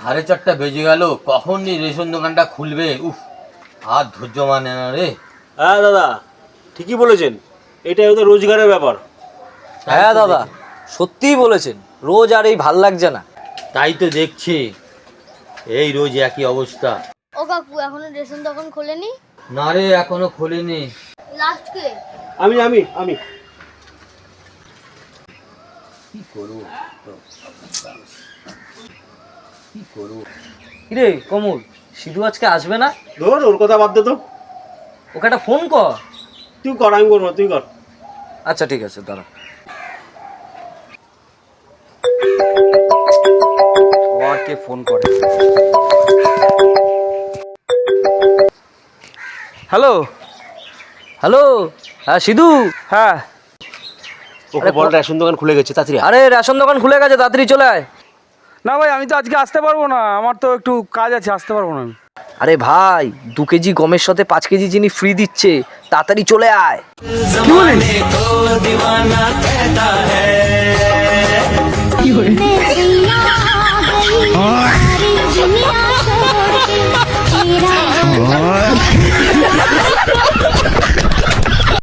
4:30 বেজে গেল, কখন নি রেশন দোকানটা খুলবে? উফ, আর ধৈর্য মানে না রে। হ্যাঁ দাদা, ঠিকই বলেছেন, এটাই ওদের রোজগারের ব্যাপার। হ্যাঁ দাদা, সত্যিই বলেছেন, রোজ আর এই ভাল লাগছে না। তাই তো দেখছি, এই রোজ একই অবস্থা। ও কাকু, এখনো রেশন দোকান খোলেনি? না রে, এখনো খোলেনি। লাস্ট কে? আমি আমি আমি কি করবো কি করবো? কিরে কমল, সিধু আজকে আসবে না? ধর, ওর কথা বাদ দে তো। ওকে একটা ফোন কর। তুই কর, আমি করবো, তুই কর। আচ্ছা ঠিক আছে, দাঁড়া। কে ফোন করে? হ্যালো হ্যালো, হ্যাঁ সিধু। হ্যাঁ। ওকে বল রেশন দোকান খুলে গেছে, তাড়াতাড়ি আয়। আরে রেশন দোকান খুলে গেছে, তাড়াতাড়ি চলে আয়। না ভাই, আমি তো আজকে আসতে পারবো না, আমার তো একটু কাজ আছে, আসতে পারবো না আমি। আরে ভাই, 2 কেজি গমের সাথে 5 কেজি চিনি ফ্রি দিচ্ছে, তাড়াতাড়ি চলে আয়। কি বলিস? दुनिया छोड़ के तेरा